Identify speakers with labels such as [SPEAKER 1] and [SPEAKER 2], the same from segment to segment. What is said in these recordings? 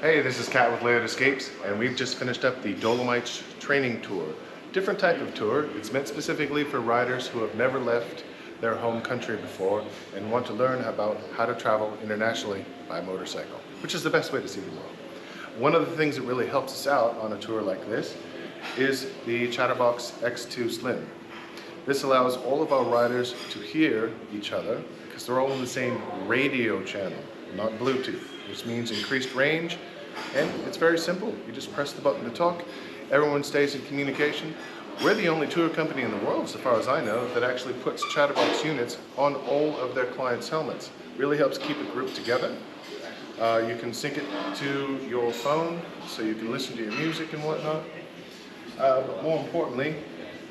[SPEAKER 1] Hey, this is Kat with Layout Escapes, and we've just finished up the Dolomites training tour. Different type of tour. It's meant specifically for riders who have never left their home country before and want to learn about how to travel internationally by motorcycle, which is the best way to see the world. One of the things that really helps us out on a tour like this is the Chatterbox X2 Slim. This allows all of our riders to hear each other because they're all in the same radio channel, not Bluetooth, which means increased range. And it's very simple. You just press the button to talk. Everyone stays in communication. We're the only tour company in the world, so far as I know, that actually puts Chatterbox units on all of their clients' helmets. Really helps keep a group together. You can sync it to your phone, so you can listen to your music and whatnot. But more importantly,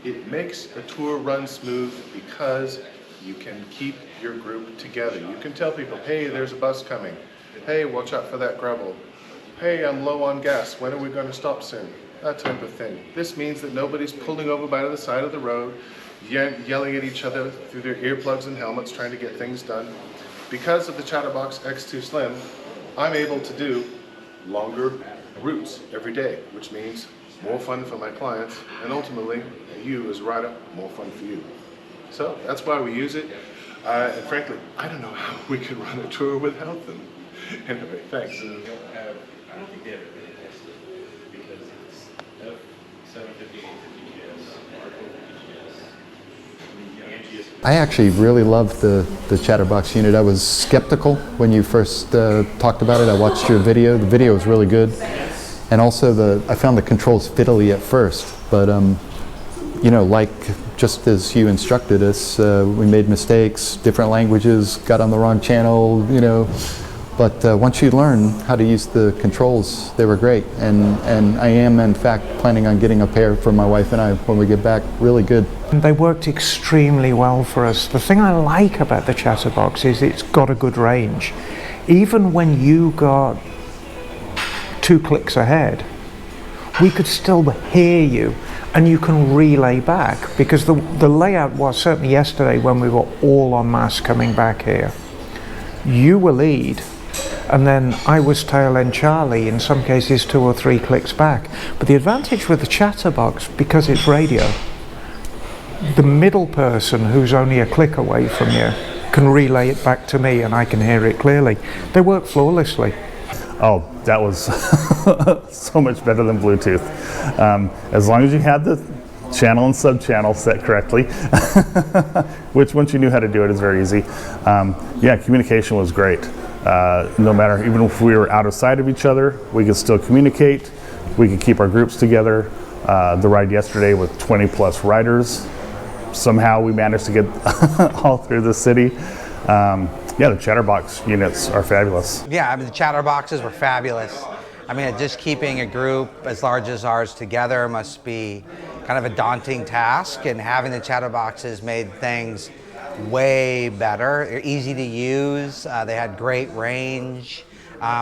[SPEAKER 1] it makes a tour run smooth because you can keep your group together. You can tell people, hey, there's a bus coming. Hey, watch out for that gravel. Hey, I'm low on gas, when are we going to stop soon? That type of thing. This means that nobody's pulling over by the side of the road, yelling at each other through their earplugs and helmets trying to get things done. Because of the Chatterbox X2 Slim, I'm able to do longer routes every day, which means more fun for my clients, and ultimately, you as a rider, more fun for you. So that's why we use it, and frankly, I don't know how we could run a tour without them. Anyway, thanks.
[SPEAKER 2] I don't think they ever really tested it because it's F750, 850 GS,
[SPEAKER 3] I actually really loved the Chatterbox unit. I was skeptical when you first talked about it. I watched your video. The video was really good. And also I found the controls fiddly at first, but you know, like just as you instructed us, we made mistakes, different languages, got on the wrong channel, you know. But once you learn how to use the controls, they were great. And I am, in fact, planning on getting a pair for my wife and I when we get back. Really good.
[SPEAKER 4] They worked extremely well for us. The thing I like about the Chatterbox is it's got a good range. Even when you got 2 clicks ahead, we could still hear you, and you can relay back, because the layout was, certainly yesterday when we were all en masse coming back here, you were lead, and then I was tail end Charlie, in some cases 2 or 3 clicks back. But the advantage with the Chatterbox, because it's radio, the middle person who's only a click away from you can relay it back to me and I can hear it clearly. They work flawlessly.
[SPEAKER 5] Oh, that was so much better than Bluetooth. As long as you had the channel and sub-channel set correctly, which once you knew how to do it is very easy. Yeah, communication was great. No matter, even if we were out of sight of each other, we could still communicate. We could keep our groups together. The ride yesterday with 20 plus riders, somehow we managed to get all through the city. Yeah, the Chatterbox units are fabulous.
[SPEAKER 6] Yeah, I mean, the Chatterboxes were fabulous. I mean, just keeping a group as large as ours together must be kind of a daunting task, and having the Chatterboxes made things way better. They're easy to use. They had great range.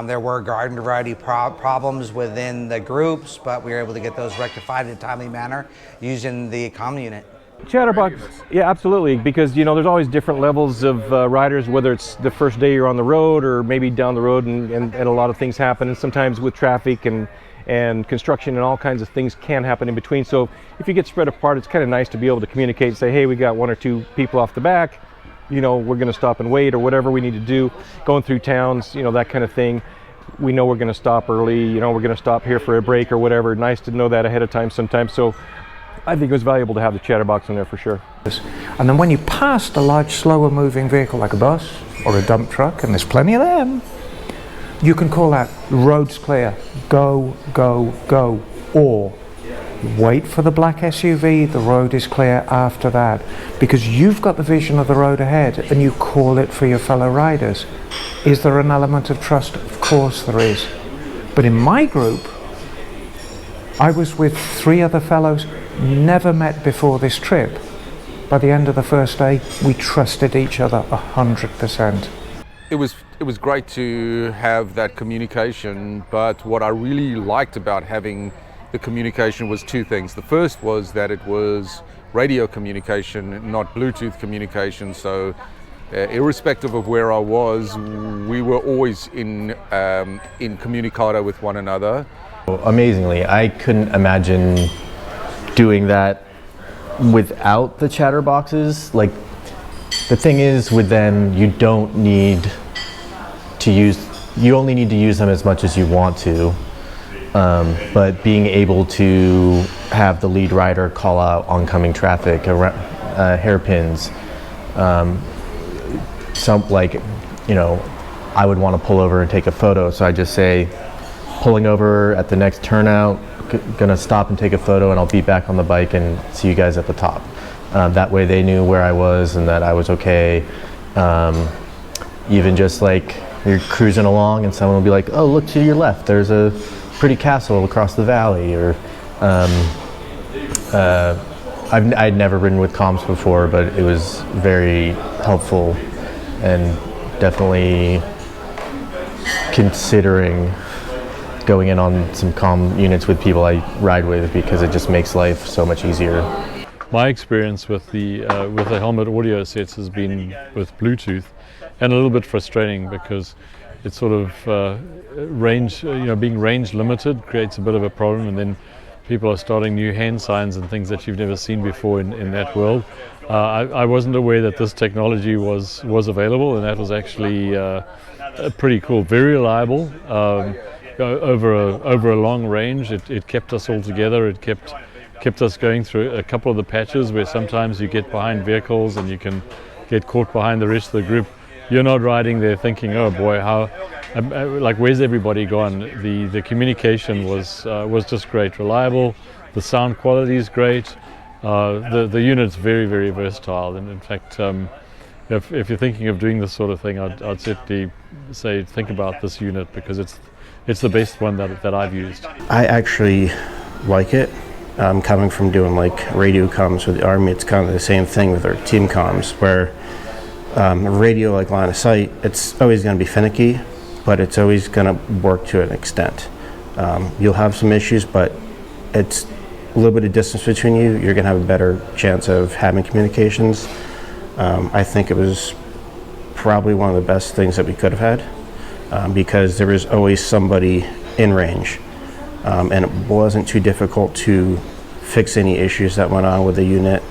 [SPEAKER 6] There were garden variety problems within the groups, but we were able to get those rectified in a timely manner using the comm unit.
[SPEAKER 7] Chatterbox, yeah, absolutely, because you know there's always different levels of riders, whether it's the first day you're on the road or maybe down the road, and a lot of things happen, and sometimes with traffic and construction and all kinds of things can happen in between. So if you get spread apart, it's kind of nice to be able to communicate and say, hey, we got 1 or 2 people off the back, you know, we're going to stop and wait, or whatever we need to do, going through towns, you know, that kind of thing. We know we're going to stop early, you know, we're going to stop here for a break or whatever. Nice to know that ahead of time sometimes. So I think it was valuable to have the Chatterbox in there for sure.
[SPEAKER 4] And then when you passed a large, slower moving vehicle like a bus or a dump truck, and there's plenty of them, you can call out, road's clear, go, go, go, or wait for the black SUV, the road is clear after that, because you've got the vision of the road ahead and you call it for your fellow riders. Is there an element of trust? Of course there is. But in my group, I was with 3 other fellows, never met before this trip. By the end of the first day, we trusted each other 100%.
[SPEAKER 8] It was great to have that communication, but what I really liked about having the communication was 2 things. The first was that it was radio communication, not Bluetooth communication, so irrespective of where I was, we were always in communicado with one another.
[SPEAKER 9] Amazingly, I couldn't imagine doing that without the chatterboxes. Like, the thing is with them, you only need to use them as much as you want to. But being able to have the lead rider call out oncoming traffic, hairpins, I would want to pull over and take a photo, so I just say, pulling over at the next turnout, gonna stop and take a photo, and I'll be back on the bike and see you guys at the top. That way they knew where I was and that I was okay. Even just like you're cruising along and someone will be like, oh, look to your left, there's a pretty castle across the valley. Or I'd never ridden with comms before, but it was very helpful, and definitely considering going in on some comm units with people I ride with, because it just makes life so much easier.
[SPEAKER 10] My experience with the helmet audio sets has been with Bluetooth, and a little bit frustrating because it's sort of being range limited creates a bit of a problem, and then people are starting new hand signs and things that you've never seen before in that world. I wasn't aware that this technology was available, and that was actually pretty cool, very reliable. Over a long range, it kept us all together. It kept us going through a couple of the patches where sometimes you get behind vehicles and you can get caught behind the rest of the group. You're not riding there thinking, oh boy, where's everybody gone? The communication was just great, reliable. The sound quality is great. The unit's very, very versatile, and in fact, if you're thinking of doing this sort of thing, I'd certainly say think about this unit, because it's the best one that I've used.
[SPEAKER 11] I actually like it. Coming from doing like radio comms with the Army, it's kind of the same thing with our team comms, where radio, like line of sight, it's always going to be finicky, but it's always going to work to an extent. You'll have some issues, but it's a little bit of distance between you, you're going to have a better chance of having communications. I think it was probably one of the best things that we could have had, because there was always somebody in range, and it wasn't too difficult to fix any issues that went on with the unit.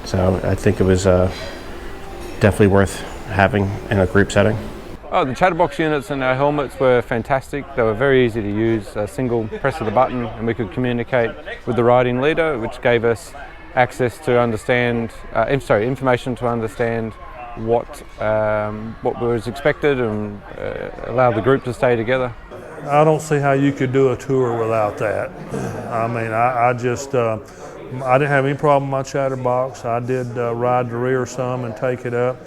[SPEAKER 11] So I think it was definitely worth having in a group setting.
[SPEAKER 12] Oh, the Chatterbox units and our helmets were fantastic. They were very easy to use. A single press of the button and we could communicate with the riding leader, which gave us access to understand, information to understand what was expected, and allow the group to stay together.
[SPEAKER 13] I don't see how you could do a tour without that. I mean, I didn't have any problem with my Chatterbox. I did ride the rear some and take it up,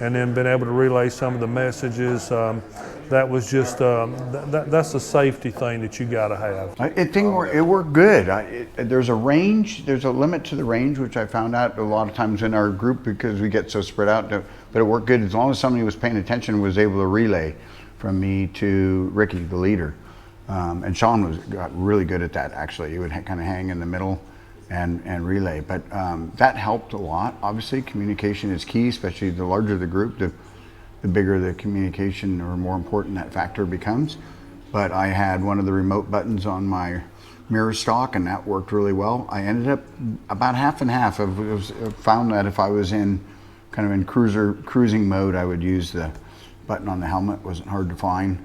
[SPEAKER 13] and then been able to relay some of the messages. That was just, that's a safety thing that you gotta have.
[SPEAKER 14] It worked good. There's a range, there's a limit to the range, which I found out a lot of times in our group because we get so spread out, but it worked good as long as somebody was paying attention and was able to relay from me to Ricky, the leader. And Sean got really good at that, actually. He would kind of hang in the middle and relay, but that helped a lot. Obviously, communication is key, especially the larger the group, the bigger the communication or more important that factor becomes. But I had one of the remote buttons on my mirror stock, and that worked really well. I ended up about half and half. I found that if I was in kind of in cruising mode, I would use the button on the helmet. It wasn't hard to find,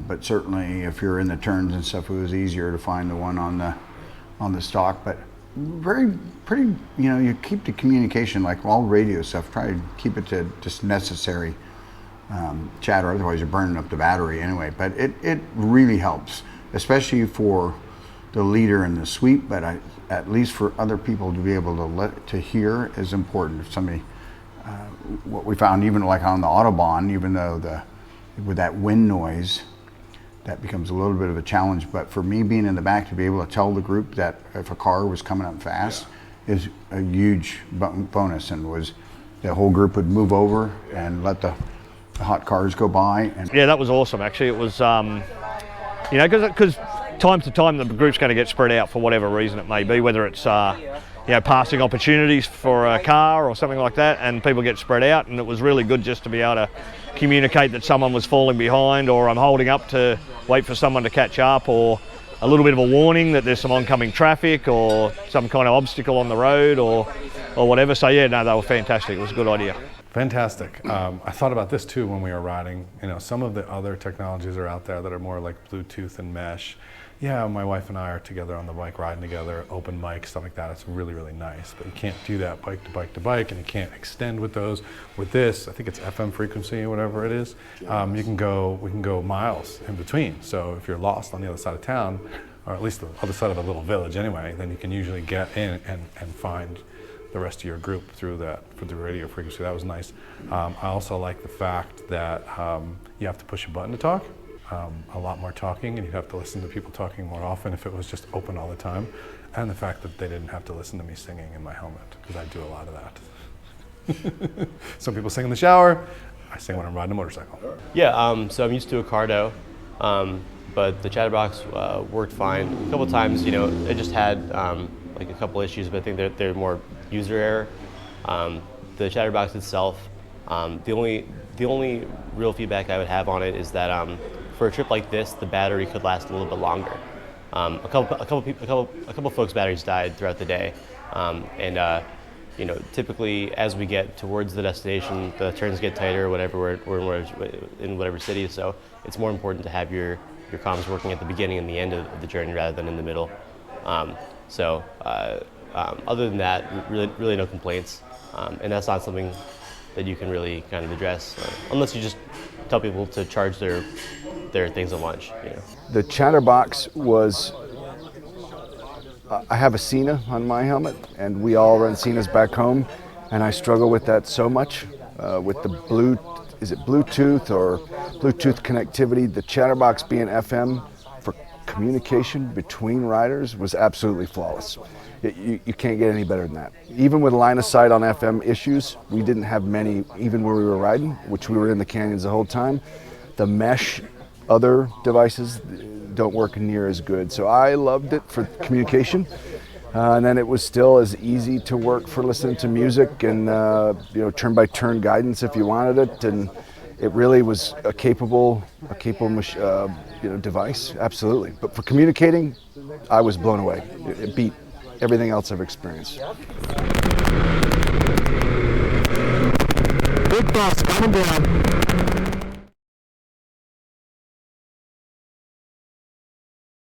[SPEAKER 14] but certainly if you're in the turns and stuff, it was easier to find the one on the stock. But pretty, you keep the communication, like all radio stuff, try to keep it to just necessary chatter, otherwise you're burning up the battery anyway. But it really helps, especially for the leader and the sweep, but at least for other people to be able to hear is important. If somebody, what we found, even like on the Autobahn, even though with that wind noise, that becomes a little bit of a challenge. But for me being in the back, to be able to tell the group that if a car was coming up fast is a huge bonus, and was the whole group would move over and let the hot cars go by. And
[SPEAKER 15] yeah, that was awesome actually. It was, because time to time the group's going to get spread out for whatever reason it may be, whether it's passing opportunities for a car or something like that, and people get spread out, and it was really good just to be able to communicate that someone was falling behind, or I'm holding up to wait for someone to catch up, or a little bit of a warning that there's some oncoming traffic or some kind of obstacle on the road or whatever. So yeah, no, they were fantastic. It was a good idea.
[SPEAKER 16] Fantastic. I thought about this too when we were riding. Some of the other technologies are out there that are more like Bluetooth and mesh. Yeah, my wife and I are together on the bike, riding together, open mic, stuff like that. It's really, really nice. But you can't do that bike to bike to bike, and you can't extend with those. With this, I think it's FM frequency or whatever it is. We can go miles in between. So if you're lost on the other side of town, or at least the other side of a little village anyway, then you can usually get in and find the rest of your group through the radio frequency. That was nice. I also like the fact that you have to push a button to talk. A lot more talking, and you'd have to listen to people talking more often if it was just open all the time. And the fact that they didn't have to listen to me singing in my helmet, because I do a lot of that. Some people sing in the shower. I sing when I'm riding a motorcycle.
[SPEAKER 17] Yeah, so I'm used to a Cardo, but the Chatterbox worked fine. A couple times, it just had like a couple issues, but I think they're more user error. The Chatterbox itself, the only real feedback I would have on it is that for a trip like this, the battery could last a little bit longer. A couple folks' batteries died throughout the day, and typically as we get towards the destination, the turns get tighter. We're in whatever city, so it's more important to have your comms working at the beginning and the end of the journey rather than in the middle. Other than that, really no complaints, and that's not something that you can really kind of address unless you just tell people to charge their things at lunch.
[SPEAKER 18] The Chatterbox was, I have a Cena on my helmet, and we all run Cenas back home, and I struggle with that so much with the Bluetooth or Bluetooth connectivity. The Chatterbox being FM for communication between riders was absolutely flawless. You can't get any better than that. Even with line of sight on FM issues, we didn't have many, even where we were riding, which we were in the canyons the whole time. The mesh other devices don't work near as good. So I loved it for communication. And then it was still as easy to work for listening to music and turn by turn guidance if you wanted it. And it really was a capable device, absolutely. But for communicating, I was blown away. It beat everything else I've experienced.
[SPEAKER 19] Big boss coming down.